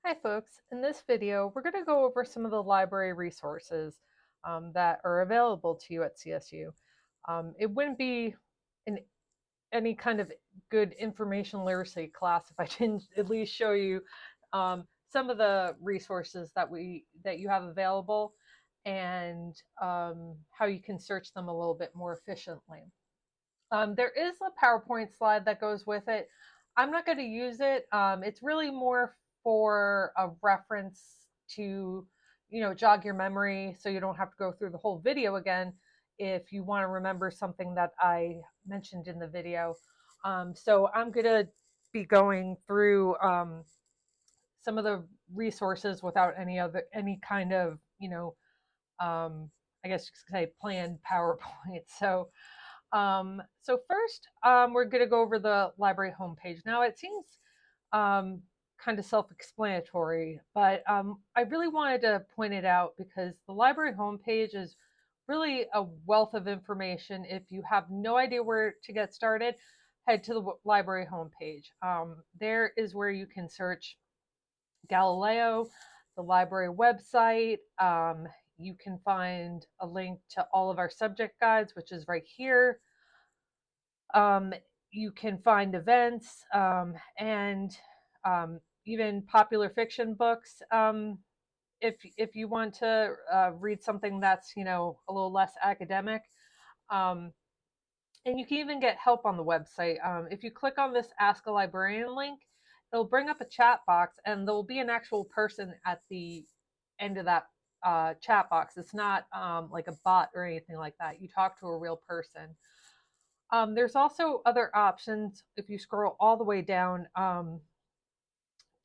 Hi folks, in this video we're going to go over some of the library resources that are available to you at CSU. It wouldn't be any kind of good information literacy class if I didn't at least show you some of the resources that you have available and how you can search them a little bit more efficiently. There is a PowerPoint slide that goes with it. I'm not going to use it. It's really more for a reference to, jog your memory so you don't have to go through the whole video again if you want to remember something that I mentioned in the video. So I'm going to be going through some of the resources without any kind of, I guess you could say planned PowerPoint. So first, we're going to go over the library homepage. Now, it seems kind of self-explanatory, but I really wanted to point it out because the library homepage is really a wealth of information. If you have no idea where to get started, head to the library homepage. There is where you can search Galileo, the library website. You can find a link to all of our subject guides, which is right here. You can find events and even popular fiction books. If you want to read something that's a little less academic, and you can even get help on the website. If you click on this Ask a Librarian link, it'll bring up a chat box, and there will be an actual person at the end of that chat box. It's not like a bot or anything like that. You talk to a real person. There's also other options if you scroll all the way down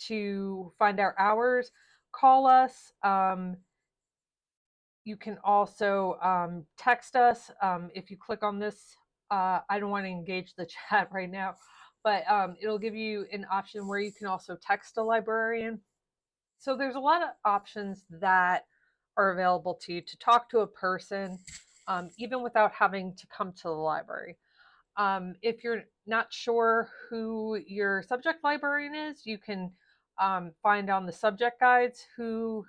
to find our hours. Call us. You can also text us. If you click on this, I don't want to engage the chat right now, but it'll give you an option where you can also text a librarian. So there's a lot of options that are available to you to talk to a person, even without having to come to the library. If you're not sure who your subject librarian is, you can find on the subject guides who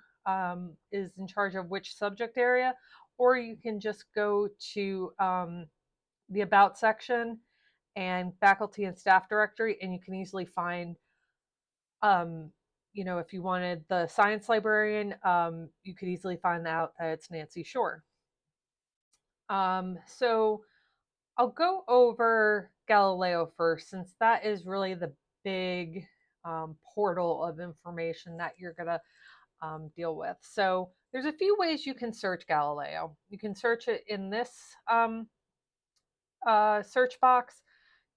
is in charge of which subject area, or you can just go to the About section and faculty and staff directory, and you can easily find, if you wanted the science librarian, you could easily find out that it's Nancy Shore. So I'll go over Galileo first, since that is really the big portal of information that you're going to deal with. So there's a few ways you can search Galileo. You can search it in this search box.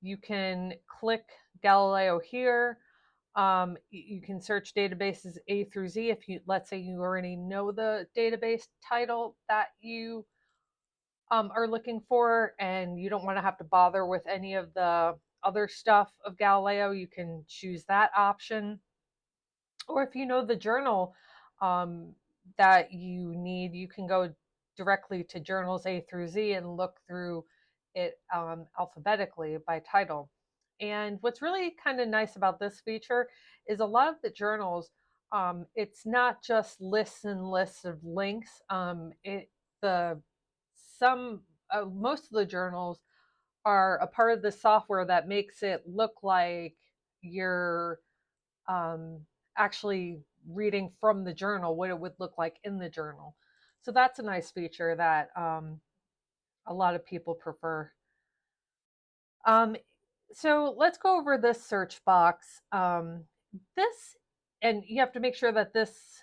You can click Galileo here. You can search databases A through Z if let's say you already know the database title that you are looking for, and you don't want to have to bother with any of the other stuff of Galileo. You can choose that option. Or if you know the journal that you need, you can go directly to journals A through Z and look through it alphabetically by title. And what's really kind of nice about this feature is a lot of the journals, it's not just lists and lists of links. Most of the journals are a part of the software that makes it look like you're actually reading from the journal, what it would look like in the journal. So that's a nice feature that a lot of people prefer. So let's go over this search box. And you have to make sure that this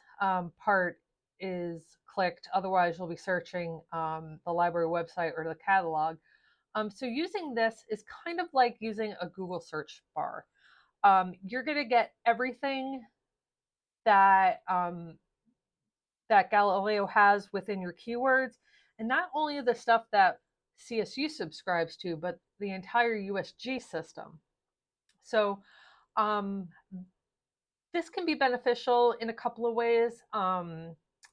part is clicked, otherwise you'll be searching the library website or the catalog. So using this is kind of like using a Google search bar. You're going to get everything that that Galileo has within your keywords, and not only the stuff that CSU subscribes to, but the entire USG system. So this can be beneficial in a couple of ways,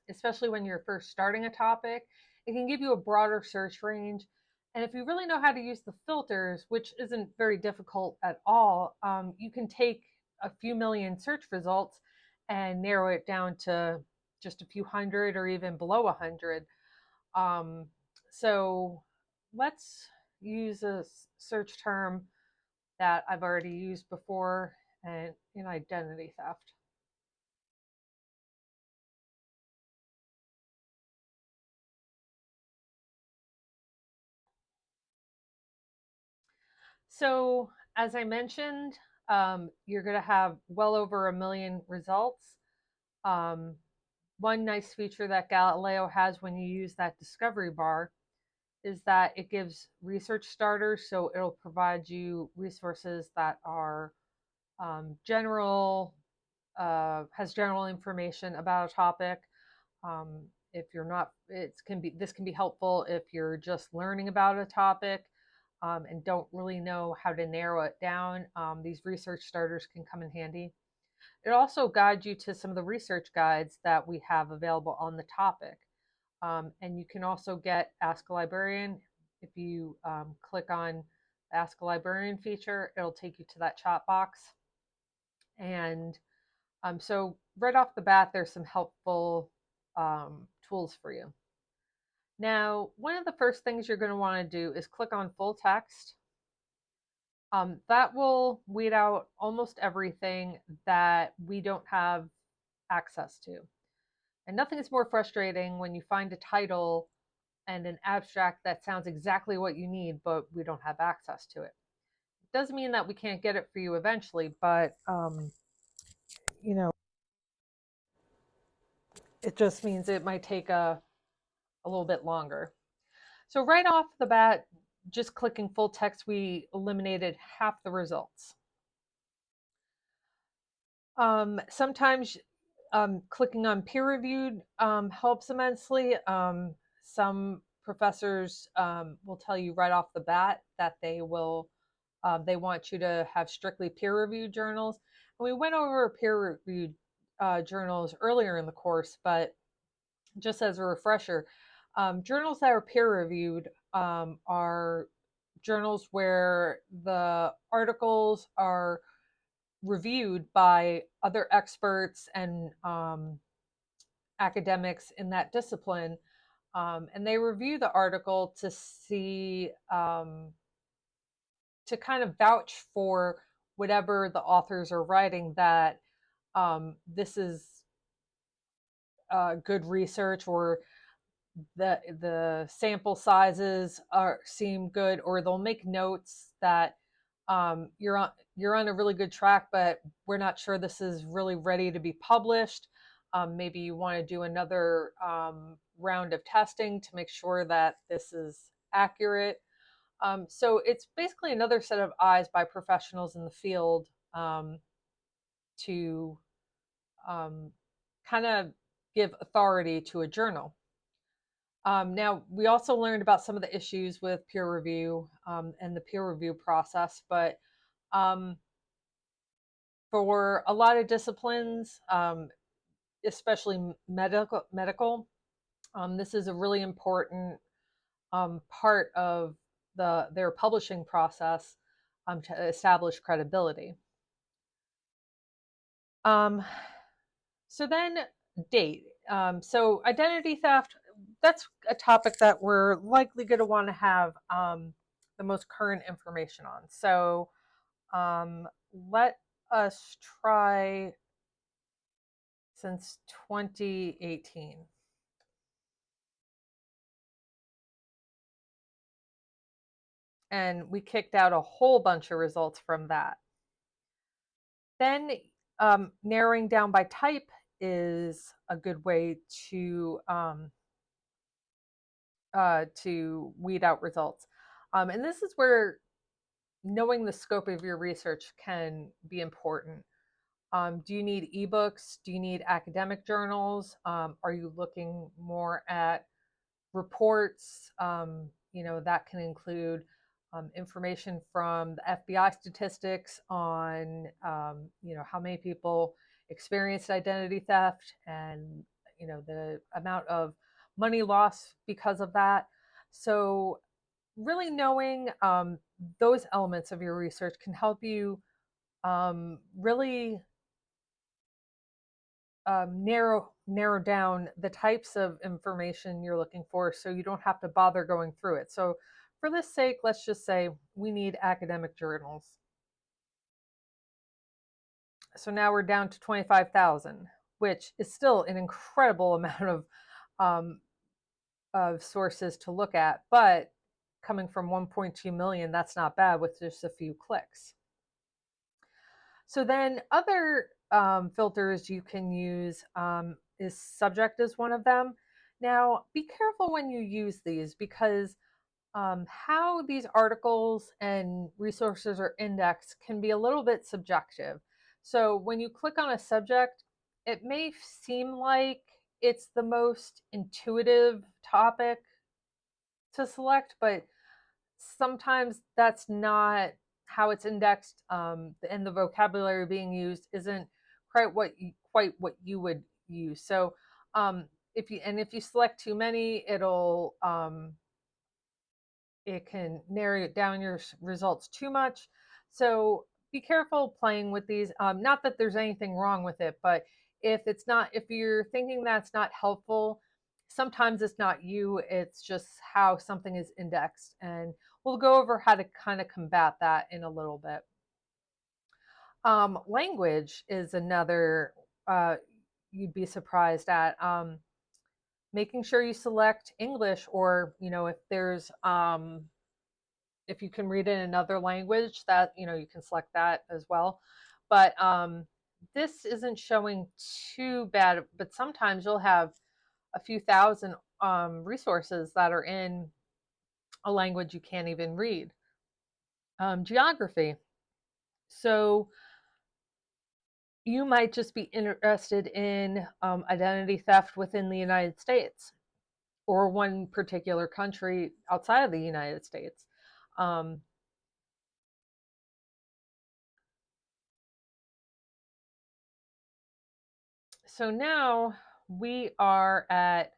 especially when you're first starting a topic. It can give you a broader search range. And if you really know how to use the filters, which isn't very difficult at all, you can take a few million search results and narrow it down to just a few hundred or even below 100. Um, so let's use a search term that I've already used before, and in identity theft. So as I mentioned, you're going to have well over 1 million results. Um, one nice feature that Galileo has when you use that discovery bar is that it gives research starters. So it'll provide you resources that are general, has general information about a topic. If you're not, this can be helpful if you're just learning about a topic and don't really know how to narrow it down. These research starters can come in handy. It also guides you to some of the research guides that we have available on the topic. And you can also get Ask a Librarian. If you click on the Ask a Librarian feature, it'll take you to that chat box. And so right off the bat, there's some helpful tools for you. Now, one of the first things you're going to want to do is click on full text. That will weed out almost everything that we don't have access to. And nothing is more frustrating when you find a title and an abstract that sounds exactly what you need, but we don't have access to it. It doesn't mean that we can't get it for you eventually, but you know, it just means it might take a little bit longer. So right off the bat, just clicking full text, we eliminated half the results. Sometimes clicking on peer-reviewed helps immensely. Some professors will tell you right off the bat that they want you to have strictly peer-reviewed journals. And we went over peer-reviewed journals earlier in the course, but just as a refresher, journals that are peer-reviewed are journals where the articles are reviewed by other experts and academics in that discipline. And they review the article to see, to kind of vouch for whatever the authors are writing, that this is good research, or the sample sizes seem good, or they'll make notes that you're on a really good track, but we're not sure this is really ready to be published. Maybe you want to do another round of testing to make sure that this is accurate. So it's basically another set of eyes by professionals in the field to kind of give authority to a journal. Now, we also learned about some of the issues with peer review and the peer review process, but for a lot of disciplines, especially medical, this is a really important part of their publishing process to establish credibility. So then date. So identity theft, that's a topic that we're likely going to want to have the most current information on. So let us try since 2018. And we kicked out a whole bunch of results from that. Then narrowing down by type is a good way to weed out results. And this is where knowing the scope of your research can be important. Do you need ebooks? Do you need academic journals? Are you looking more at reports? That can include information from the FBI statistics on, how many people experienced identity theft, and, the amount of money lost because of that. So really knowing those elements of your research can help you really narrow down the types of information you're looking for, so you don't have to bother going through it. So for this sake, let's just say we need academic journals. So now we're down to 25,000, which is still an incredible amount of sources to look at, but coming from 1.2 million, that's not bad with just a few clicks. So then other filters you can use is subject is one of them. Now, be careful when you use these, because how these articles and resources are indexed can be a little bit subjective. So when you click on a subject, it may seem like it's the most intuitive topic to select, but sometimes that's not how it's indexed, and the vocabulary being used isn't quite what you would use. So if you select too many, it can narrow down your results too much. So be careful playing with these. Not that there's anything wrong with it, but if you're thinking that's not helpful, sometimes it's not you, it's just how something is indexed. And we'll go over how to kind of combat that in a little bit. Language is another you'd be surprised at. Making sure you select English, or if you can read in another language, that you can select that as well. But this isn't showing too bad, but sometimes you'll have a few thousand resources that are in a language you can't even read. Geography. So you might just be interested in identity theft within the United States, or one particular country outside of the United States. So now we are at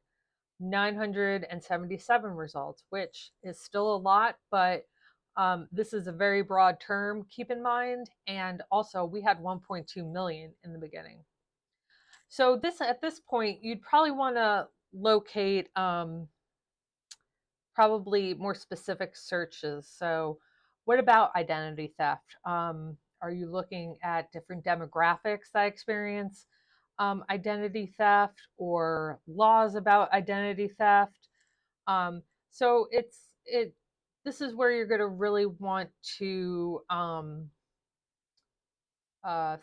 977 results, which is still a lot, but this is a very broad term, keep in mind. And also we had 1.2 million in the beginning. So at this point, you'd probably want to locate probably more specific searches. So what about identity theft? Are you looking at different demographics that experience identity theft, or laws about identity theft? So this is where you're going to really want to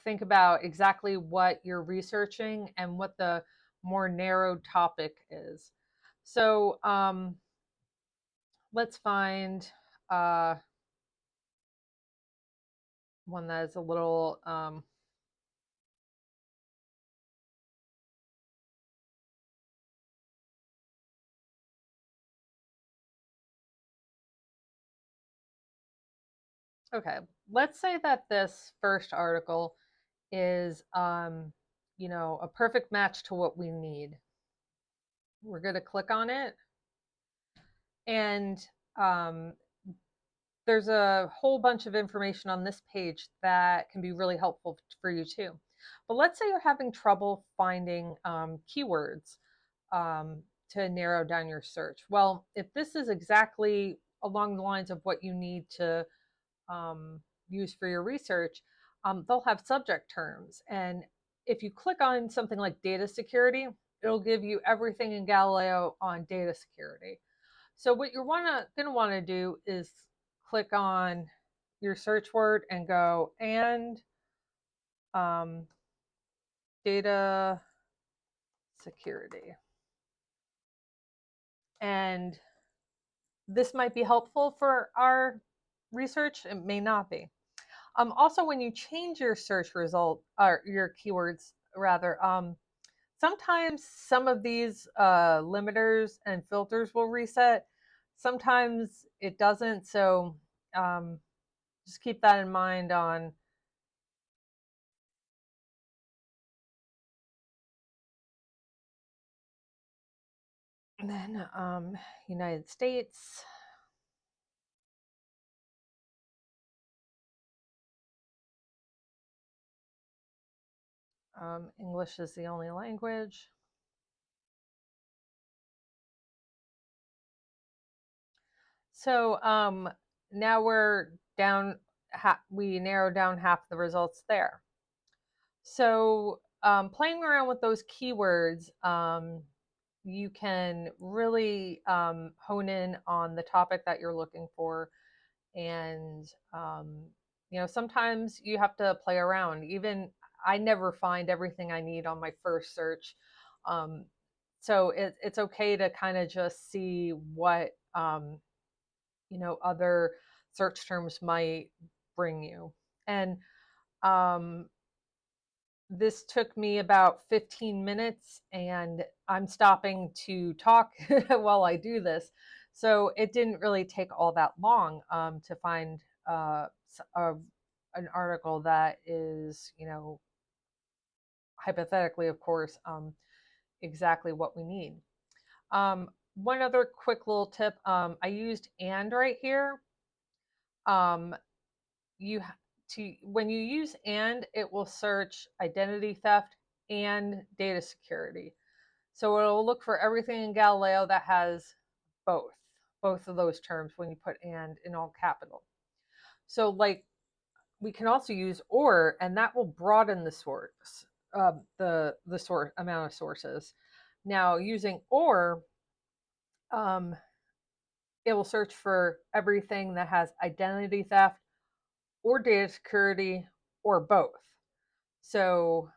think about exactly what you're researching and what the more narrow topic is. So let's find one that is a little okay. Let's say that this first article is a perfect match to what we need. We're going to click on it, and there's a whole bunch of information on this page that can be really helpful for you too. But let's say you're having trouble finding keywords to narrow down your search. Well, if this is exactly along the lines of what you need to use for your research, they'll have subject terms. And if you click on something like data security, it'll give you everything in Galileo on data security. So what you're going to want to do is click on your search word and go and data security. And this might be helpful for our research. It may not be. Also, when you change your search result, or your keywords rather, sometimes some of these limiters and filters will reset. Sometimes it doesn't. So just keep that in mind on and then United States. English is the only language. So now we're down, we narrowed down half the results there. So playing around with those keywords, you can really hone in on the topic that you're looking for. And, sometimes you have to play around. Even I never find everything I need on my first search. Um, so it's okay to kind of just see what, other search terms might bring you. And um, this took me about 15 minutes, and I'm stopping to talk while I do this. So it didn't really take all that long to find an article that is, hypothetically, of course, exactly what we need. One other quick little tip, I used and right here. Um, you when you use and, it will search identity theft and data security. So it'll look for everything in Galileo that has both of those terms when you put and in all capital. So like we can also use or, and that will broaden the source, the source amount of sources. Now using or, it will search for everything that has identity theft or data security or both. So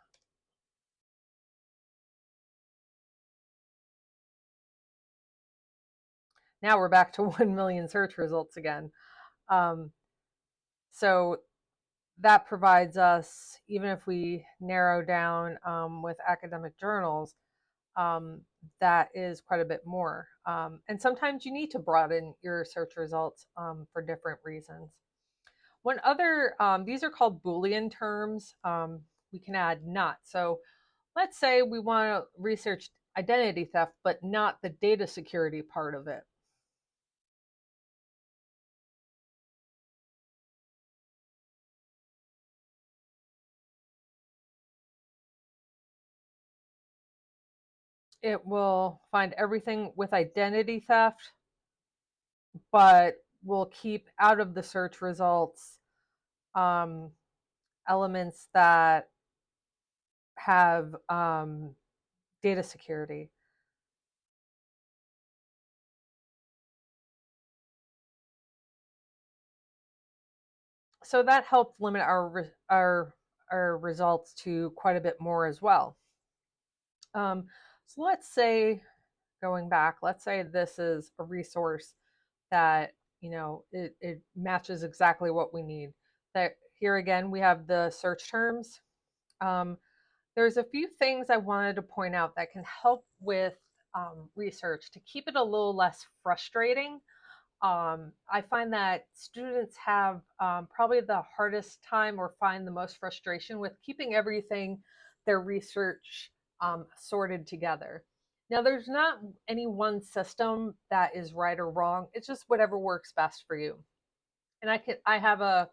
now we're back to 1 million search results again. Um, so that provides us, even if we narrow down with academic journals, that is quite a bit more. And sometimes you need to broaden your search results for different reasons. One other, these are called Boolean terms. We can add not. So let's say we want to research identity theft, but not the data security part of it. It will find everything with identity theft, but will keep out of the search results um, elements that have data security. So that helped limit our results to quite a bit more as well. So let's say, going back, let's say this is a resource that it matches exactly what we need. That here again we have the search terms. There's a few things I wanted to point out that can help with research to keep it a little less frustrating. I find that students have probably the hardest time or find the most frustration with keeping everything, their research, sorted together. Now, there's not any one system that is right or wrong. It's just whatever works best for you. And I have a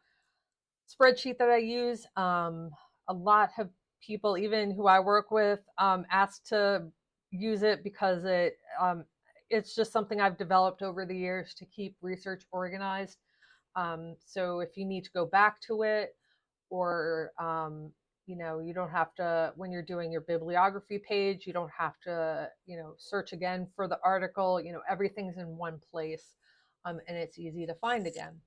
spreadsheet that I use. A lot of people, even who I work with, ask to use it because it's just something I've developed over the years to keep research organized. So if you need to go back to it, or you don't have to, when you're doing your bibliography page, you don't have to search again for the article. Everything's in one place, and it's easy to find again.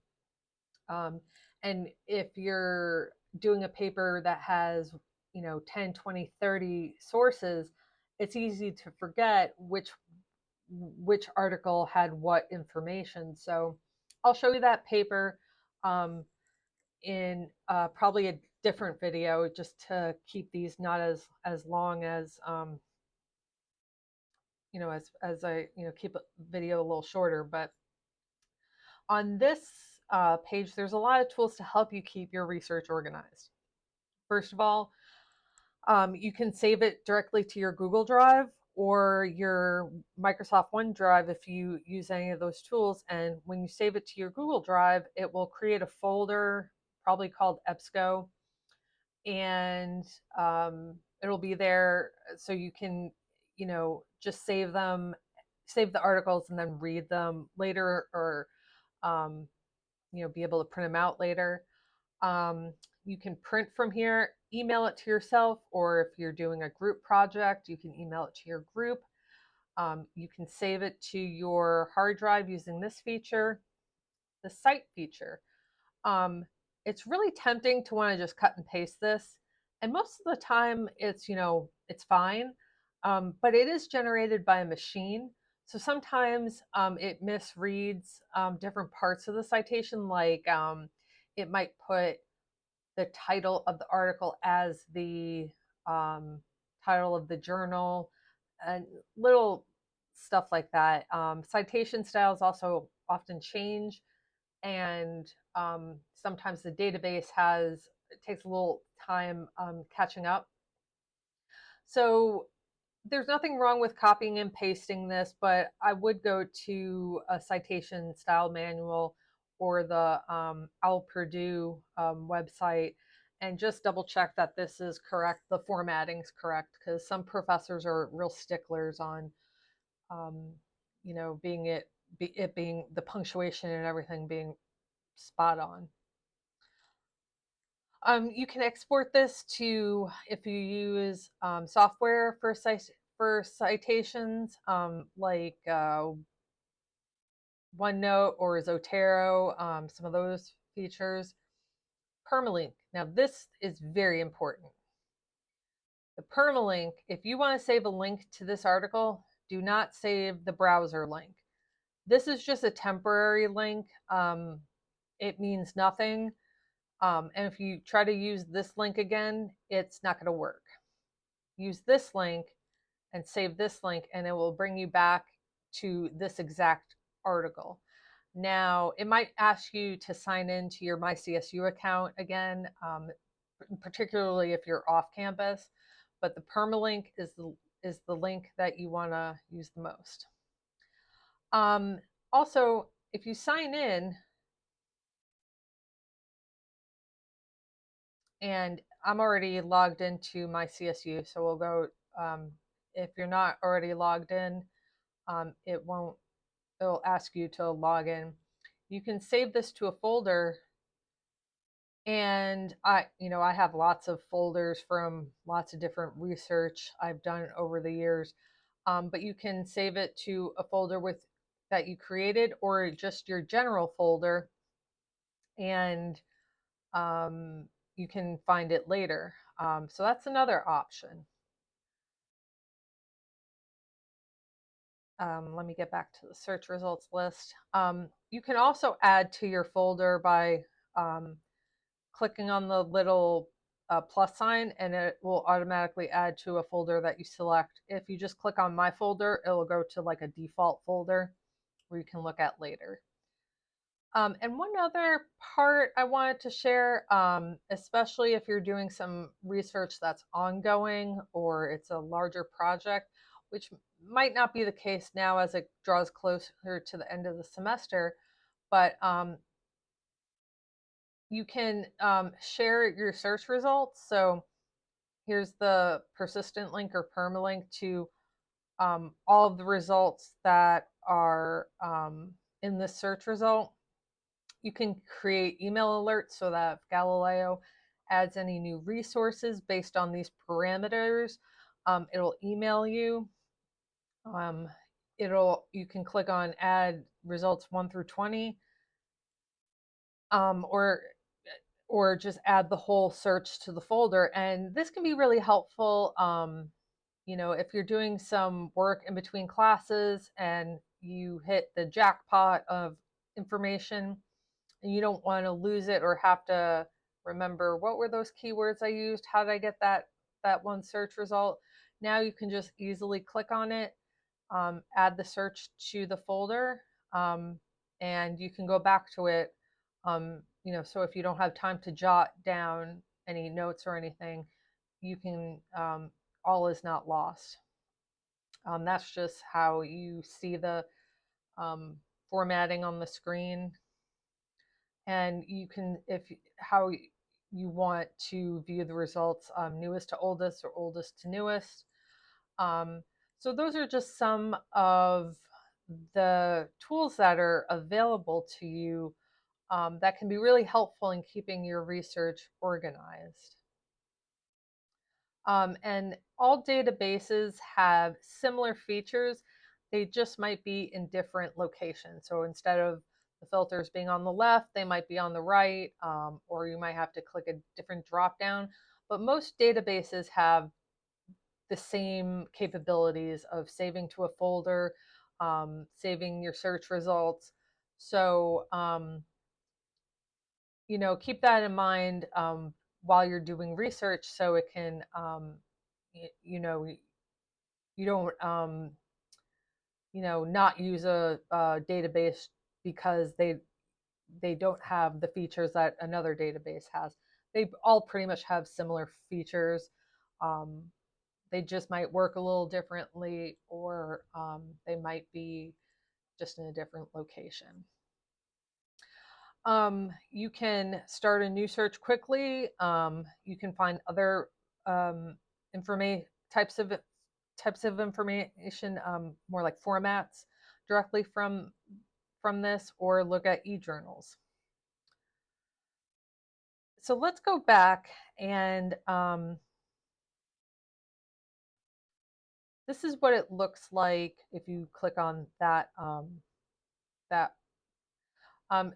And if you're doing a paper that has 10, 20, 30 sources, it's easy to forget which article had what information. So I'll show you that paper in probably a different video, just to keep these not as long as as I keep a video a little shorter. But on this page, there's a lot of tools to help you keep your research organized. First of all, you can save it directly to your Google Drive or your Microsoft OneDrive if you use any of those tools. And when you save it to your Google Drive, it will create a folder, probably called EBSCO. And it'll be there so you can, just save them, save the articles and then read them later, or um, be able to print them out later. You can print from here, email it to yourself, or if you're doing a group project, you can email it to your group. You can save it to your hard drive using this feature, the Cite feature. It's really tempting to want to just cut and paste this, and most of the time it's fine, but it is generated by a machine. So sometimes it misreads different parts of the citation, like it might put the title of the article as the title of the journal, and little stuff like that. Citation styles also often change, and sometimes the database it takes a little time catching up. So there's nothing wrong with copying and pasting this, but I would go to a citation style manual or the OWL Purdue website and just double check that this is correct, the formatting's correct, because some professors are real sticklers on, being the punctuation and everything being spot on. You can export this to, if you use software for citations, like OneNote or Zotero, some of those features. Permalink. Now this is very important. The permalink, if you want to save a link to this article, do not save the browser link. This is just a temporary link. It means nothing. And if you try to use this link again, it's not going to work. Use this link and save this link, and it will bring you back to this exact article. Now, it might ask you to sign into your MyCSU account again, particularly if you're off campus, but the permalink is the link that you want to use the most. Also, if you sign in, and I'm already logged into MyCSU, so we'll go, if you're not already logged in, it'll ask you to log in. You can save this to a folder, and I have lots of folders from lots of different research I've done over the years, but you can save it to a folder that you created, or just your general folder, and you can find it later. So that's another option. Let me get back to the search results list. You can also add to your folder by clicking on the little plus sign, and it will automatically add to a folder that you select. If you just click on my folder, it will go to like a default folder where you can look at later. And one other part I wanted to share, especially if you're doing some research that's ongoing or it's a larger project, which might not be the case now as it draws closer to the end of the semester, but you can share your search results. So here's the persistent link or permalink to all of the results that are in this search result. You can create email alerts so that if Galileo adds any new resources based on these parameters, it'll email you. You can click on add results 1 through 20, or just add the whole search to the folder. And this can be really helpful, if you're doing some work in between classes and you hit the jackpot of information, and you don't want to lose it or have to remember what were those keywords I used, how did I get that one search result. Now you can just easily click on it, add the search to the folder, and you can go back to it. So if you don't have time to jot down any notes or anything, you can, all is not lost. That's just how you see the formatting on the screen. And you can, you want to view the results newest to oldest or oldest to newest. So those are just some of the tools that are available to you that can be really helpful in keeping your research organized. And all databases have similar features. They just might be in different locations. So instead of the filters being on the left, they might be on the right, or you might have to click a different drop down. But most databases have the same capabilities of saving to a folder, saving your search results. So, keep that in mind while you're doing research, so it can, you don't, not use a database because they don't have the features that another database has. They all pretty much have similar features. Um, they just might work a little differently, or they might be just in a different location. You can start a new search quickly. You can find other types of information, more like formats, directly from this, or look at e-journals. So let's go back, and this is what it looks like if you click on that.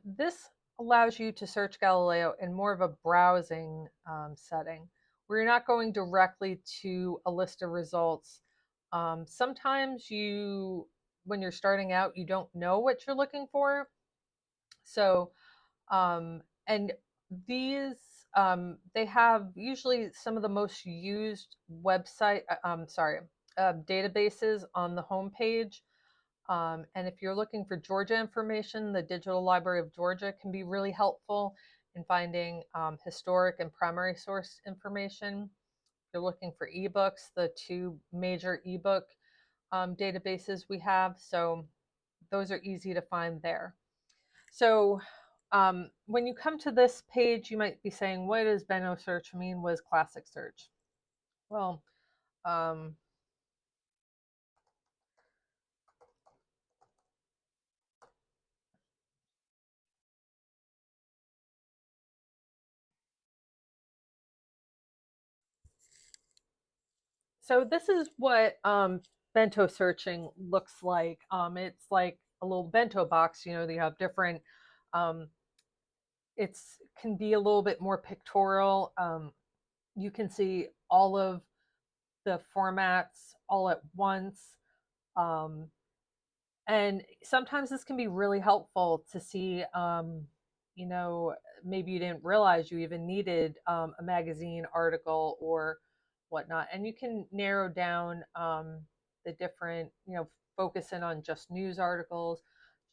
This allows you to search Galileo in more of a browsing setting, where you're not going directly to a list of results. Sometimes when you're starting out, you don't know what you're looking for. So, and these, they have usually some of the most used databases on the home page. And if you're looking for Georgia information, the Digital Library of Georgia can be really helpful in finding historic and primary source information. If you're looking for ebooks, the two major ebook databases we have, so those are easy to find there. So when you come to this page, you might be saying, what does Bento search mean? What is classic search? Well, so this is what bento searching looks like. It's like a little bento box. They have different. Um, it's can be a little bit more pictorial. You can see all of the formats all at once. Um, and sometimes this can be really helpful to see, maybe you didn't realize you even needed a magazine article or whatnot. And you can narrow down the different, focus in on just news articles,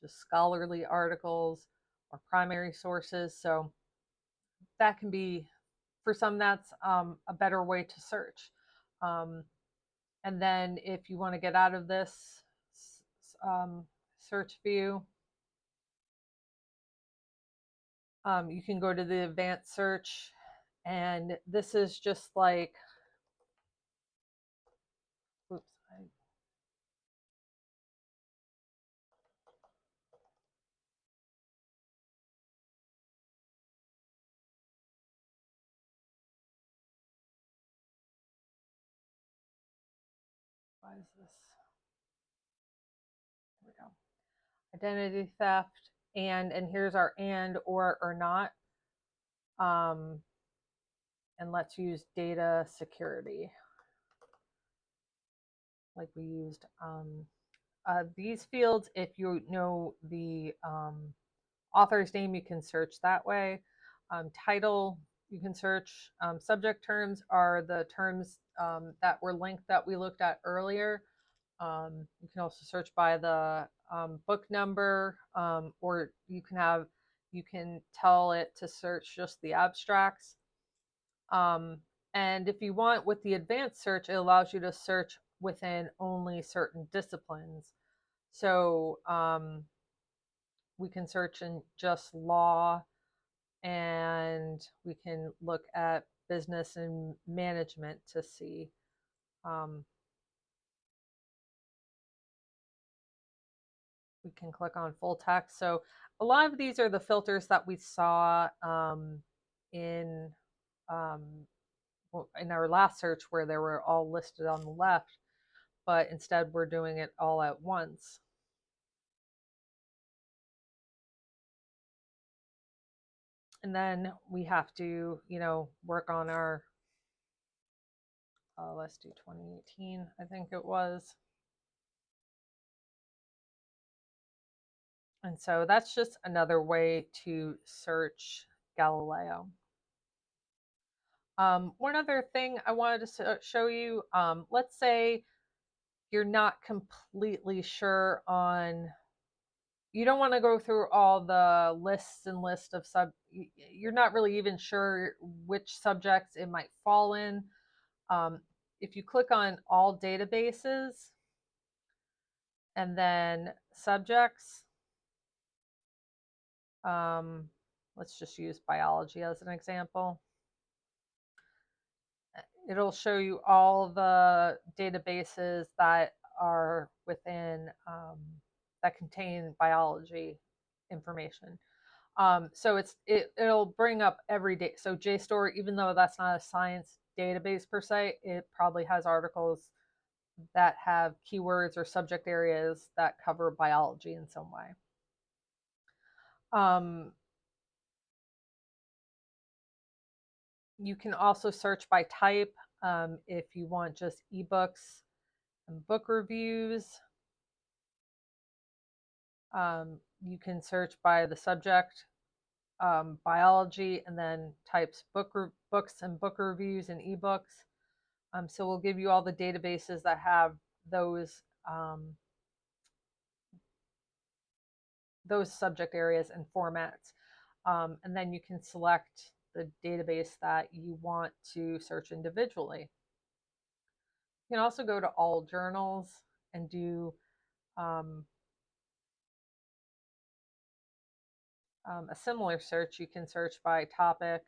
just scholarly articles, or primary sources. So that can be, for some, that's a better way to search. And then if you want to get out of this search view, you can go to the advanced search, and this is just like, oops, why is this? There we go. Identity theft, and here's our and, or not. And let's use data security, like we used. These fields, if you know the author's name, you can search that way. Title, you can search. Subject terms are the terms that were linked that we looked at earlier. You can also search by the book number, or you can tell it to search just the abstracts. And if you want, with the advanced search, it allows you to search within only certain disciplines. So we can search in just law, and we can look at business and management to see. We can click on full text. So a lot of these are the filters that we saw in um, in our last search, where they were all listed on the left, but instead we're doing it all at once. And then we have to, work on our, let's do 2018, I think it was. And so that's just another way to search Galileo. One other thing I wanted to show you, let's say you're not completely sure on, you don't want to go through all the lists and lists of you're not really even sure which subjects it might fall in. If you click on all databases and then subjects, let's just use biology as an example. It'll show you all the databases that are within, that contain biology information. So it'll bring up every day. So JSTOR, even though that's not a science database per se, it probably has articles that have keywords or subject areas that cover biology in some way. You can also search by type if you want just ebooks and book reviews. You can search by the subject, biology, and then types books and book reviews and ebooks. So we'll give you all the databases that have those subject areas and formats. And then you can select the database that you want to search individually. You can also go to all journals and do a similar search. You can search by topic.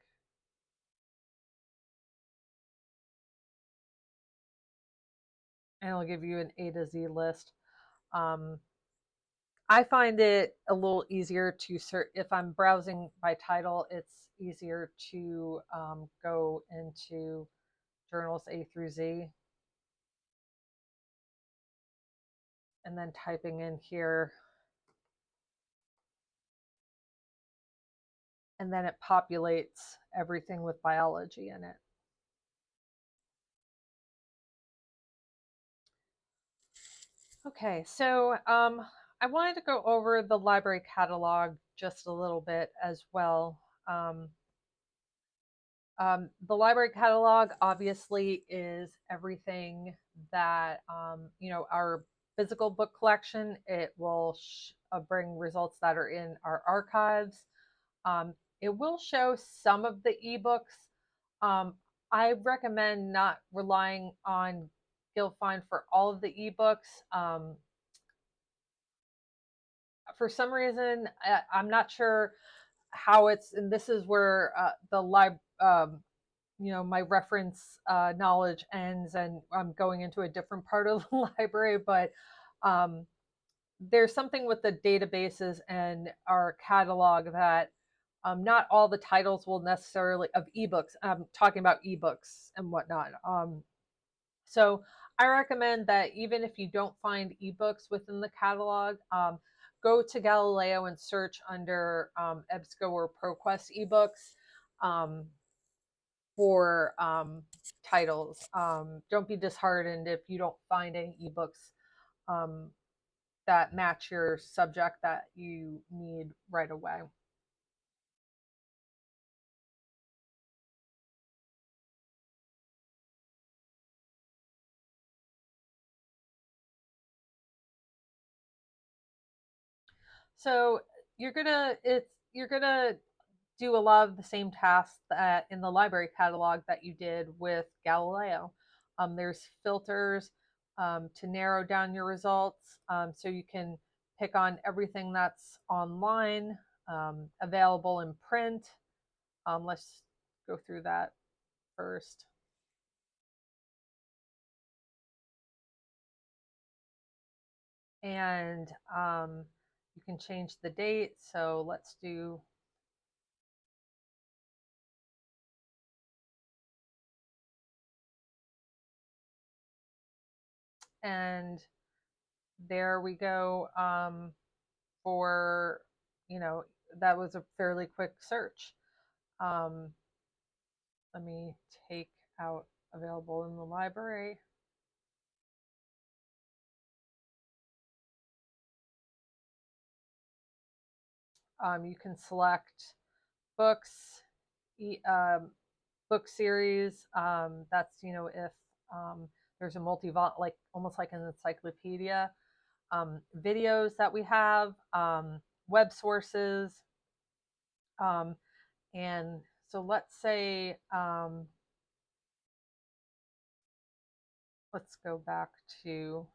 And it'll give you an A to Z list. I find it a little easier to search. If I'm browsing by title, it's easier to go into journals A through Z. And then typing in here. And then it populates everything with biology in it. Okay, so I wanted to go over the library catalog just a little bit as well. The library catalog obviously is everything that, our physical book collection. It will bring results that are in our archives. It will show some of the ebooks. I recommend not relying on GIL-Find for all of the ebooks. For some reason, I'm not sure how it's, and this is where my reference knowledge ends, and I'm going into a different part of the library, but there's something with the databases and our catalog that not all the titles will necessarily, of ebooks, I'm talking about ebooks and whatnot. So I recommend that even if you don't find ebooks within the catalog, go to Galileo and search under EBSCO or ProQuest ebooks for titles. Don't be disheartened if you don't find any ebooks that match your subject that you need right away. So you're gonna do a lot of the same tasks that in the library catalog that you did with Galileo. There's filters to narrow down your results, so you can pick on everything that's online, available in print, Let's go through that first. And you can change the date. So let's do and there we go. For, that was a fairly quick search. Let me take out available in the library. You can select books, book series. That's, if there's a like almost like an encyclopedia. Videos that we have, web sources. And so let's say, let's go back to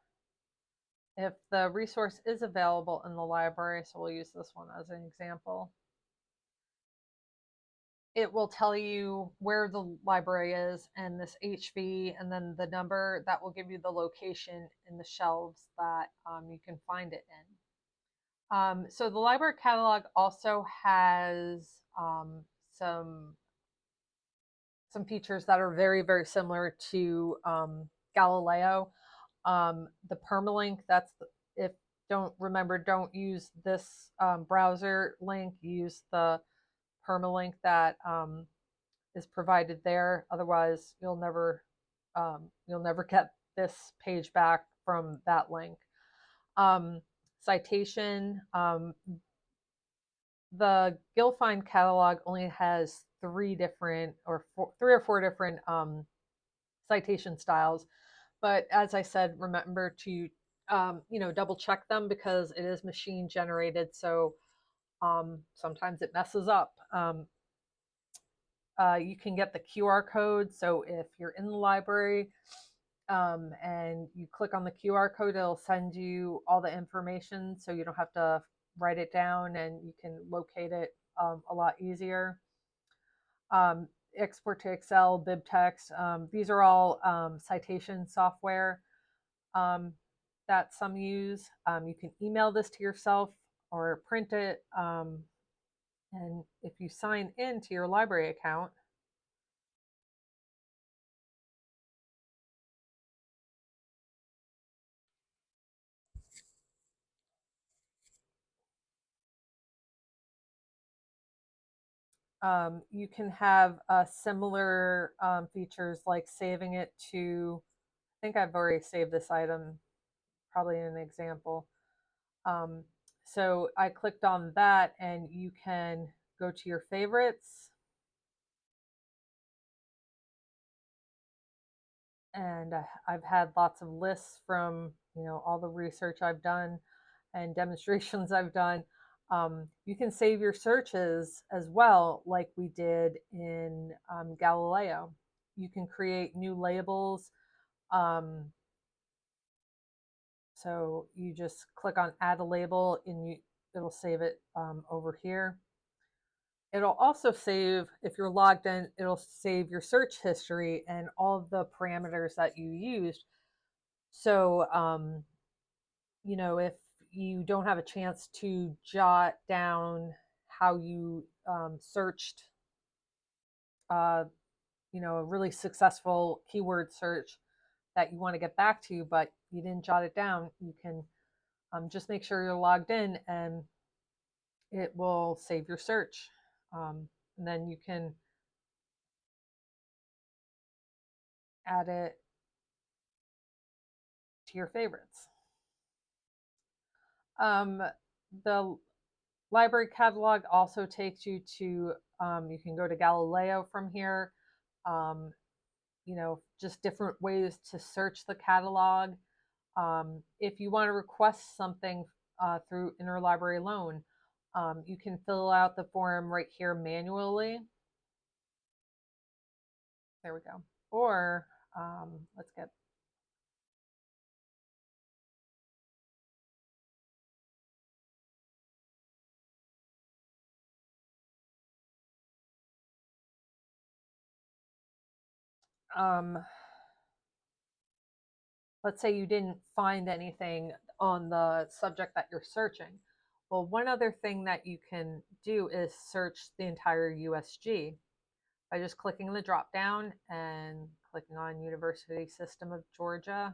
if the resource is available in the library. So we'll use this one as an example. It will tell you where the library is and this HV and then the number that will give you the location in the shelves that you can find it in. So the library catalog also has some features that are very, very similar to Galileo. The permalink, that's if don't use this browser link, use the permalink that is provided there. Otherwise, you'll never get this page back from that link. Citation. The GIL-Find catalog only has three or four different citation styles. But as I said, remember to double check them because it is machine generated. So sometimes it messes up. You can get the QR code. So if you're in the library and you click on the QR code, it'll send you all the information so you don't have to write it down and you can locate it a lot easier. Export to Excel, BibTeX, these are all citation software that some use. You can email this to yourself or print it. And if you sign into your library account, you can have similar features like saving it to, I think I've already saved this item, probably in an example. So I clicked on that and you can go to your favorites. And I've had lots of lists from, all the research I've done and demonstrations I've done. You can save your searches as well, like we did in Galileo. You can create new labels. So you just click on add a label and it'll save it over here. It'll also save, if you're logged in, it'll save your search history and all of the parameters that you used. So, if you don't have a chance to jot down how you searched, a really successful keyword search that you want to get back to, but you didn't jot it down, you can just make sure you're logged in and it will save your search. And then you can add it to your favorites. The library catalog also takes you to, you can go to Galileo from here. Just different ways to search the catalog. If you want to request something through Interlibrary Loan, you can fill out the form right here manually. There we go. Or let's get let's say you didn't find anything on the subject that you're searching. Well, one other thing that you can do is search the entire USG by just clicking the drop down and clicking on University System of Georgia.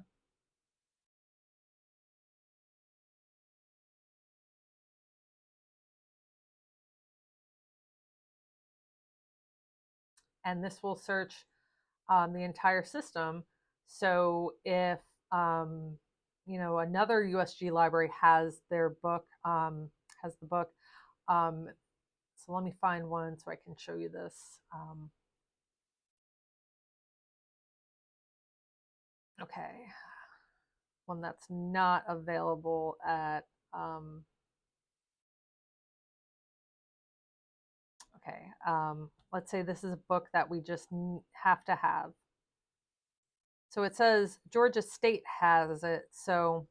And this will search the entire system. So if another USG library has their book, has the book. So let me find one so I can show you this. Okay, one that's not available at. Okay, let's say this is a book that we just have to have. So it says Georgia State has it. So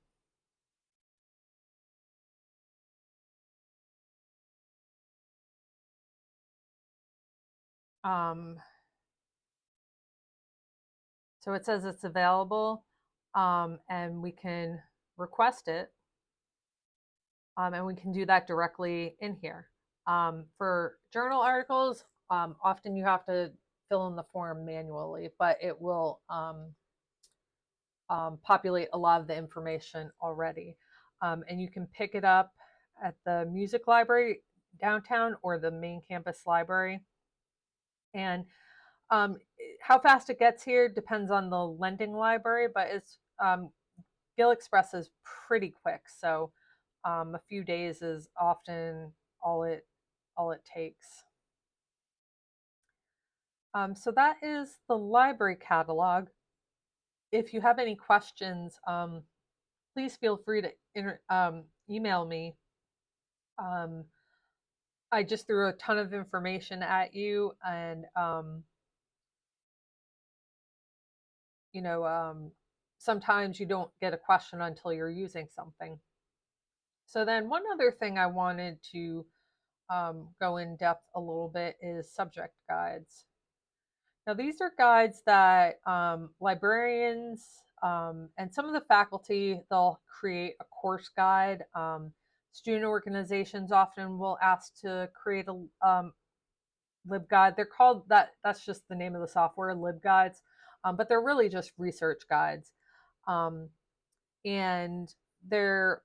um, so it says it's available, and we can request it, and we can do that directly in here. For journal articles, often you have to fill in the form manually, but it will populate a lot of the information already. And you can pick it up at the music library downtown or the main campus library. And how fast it gets here depends on the lending library, but it's GIL Express is pretty quick. So a few days is often all it takes. So that is the library catalog. If you have any questions, please feel free to email me. I just threw a ton of information at you, and sometimes you don't get a question until you're using something. So then one other thing I wanted to go in depth a little bit is subject guides. Now, these are guides that librarians and some of the faculty, they'll create a course guide. Student organizations often will ask to create a LibGuide. They're called that. That's just the name of the software, LibGuides, but they're really just research guides, and they're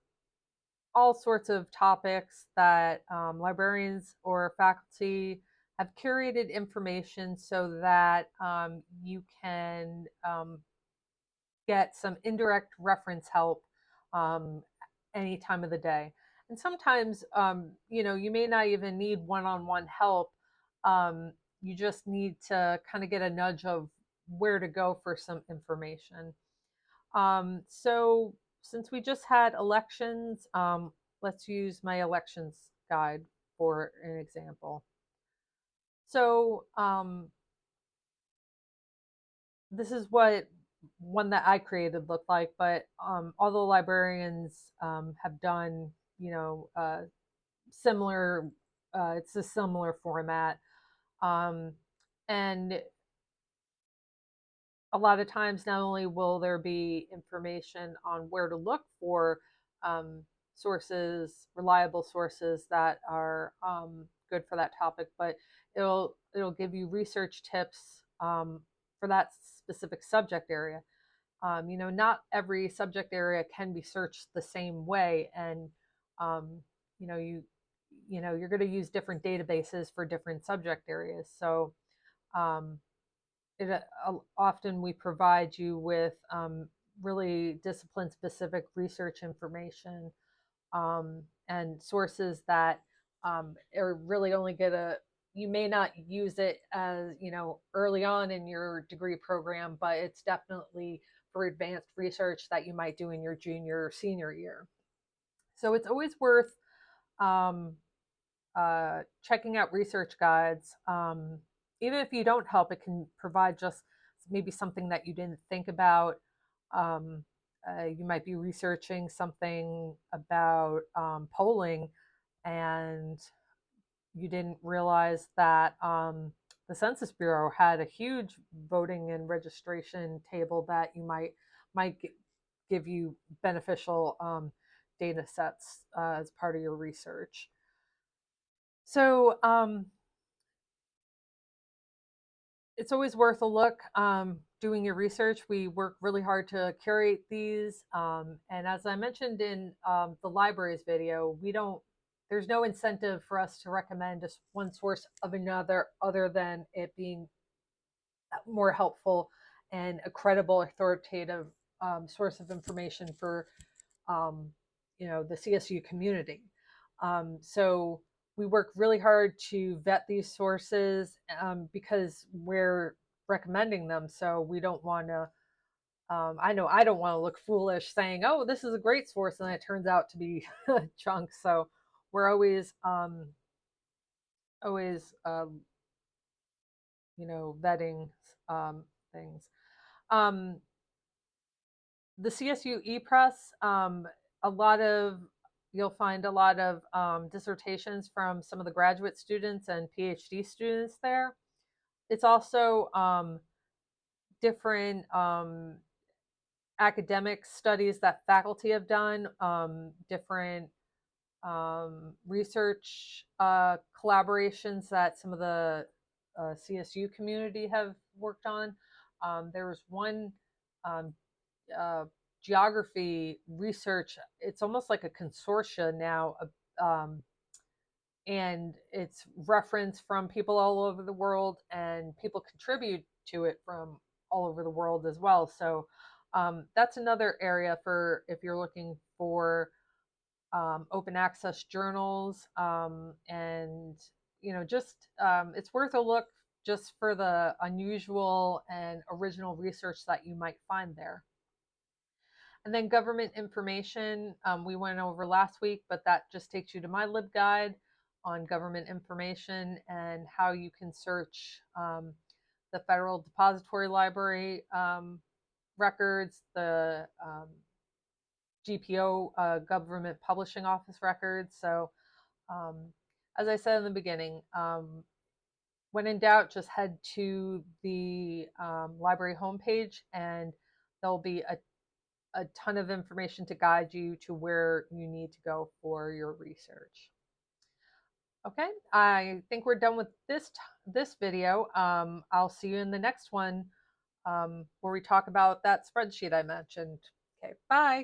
all sorts of topics that librarians or faculty have curated information so that you can get some indirect reference help any time of the day. And sometimes, you may not even need one-on-one help. You just need to kind of get a nudge of where to go for some information. So since we just had elections, let's use my elections guide for an example. So this is what one that I created looked like, but all the librarians have done, similar. It's a similar format, and a lot of times, not only will there be information on where to look for sources, reliable sources that are good for that topic, but it'll give you research tips for that specific subject area. Not every subject area can be searched the same way, and um, you're going to use different databases for different subject areas. So um, often we provide you with really discipline specific research information and sources that are really only you may not use it as early on in your degree program, but it's definitely for advanced research that you might do in your junior or senior year. So it's always worth um, checking out research guides. Even if you don't help, it can provide just maybe something that you didn't think about. You might be researching something about polling, and you didn't realize that the Census Bureau had a huge voting and registration table that you might give you beneficial data sets as part of your research. So it's always worth a look doing your research. We work really hard to curate these. And as I mentioned in the libraries video, there's no incentive for us to recommend just one source of another other than it being more helpful and a credible, authoritative source of information for um, the CSU community. So we work really hard to vet these sources because we're recommending them. So we don't want to. I know I don't want to look foolish saying, "Oh, this is a great source," and it turns out to be junk. So we're always vetting things. Um, the CSU ePress, you'll find a lot of dissertations from some of the graduate students and PhD students there. It's also different academic studies that faculty have done, different research collaborations that some of the CSU community have worked on. There was one um, uh, geography research. It's almost like a consortia now, and it's reference from people all over the world, and people contribute to it from all over the world as well. So that's another area for if you're looking for open access journals, and just it's worth a look just for the unusual and original research that you might find there. And then government information, we went over last week, but that just takes you to my LibGuide on government information and how you can search the Federal Depository Library records, the GPO, Government Publishing Office records. So as I said in the beginning, when in doubt, just head to the library homepage, and there'll be a ton of information to guide you to where you need to go for your research. Okay, I think we're done with this video. I'll see you in the next one where we talk about that spreadsheet I mentioned. Okay, bye.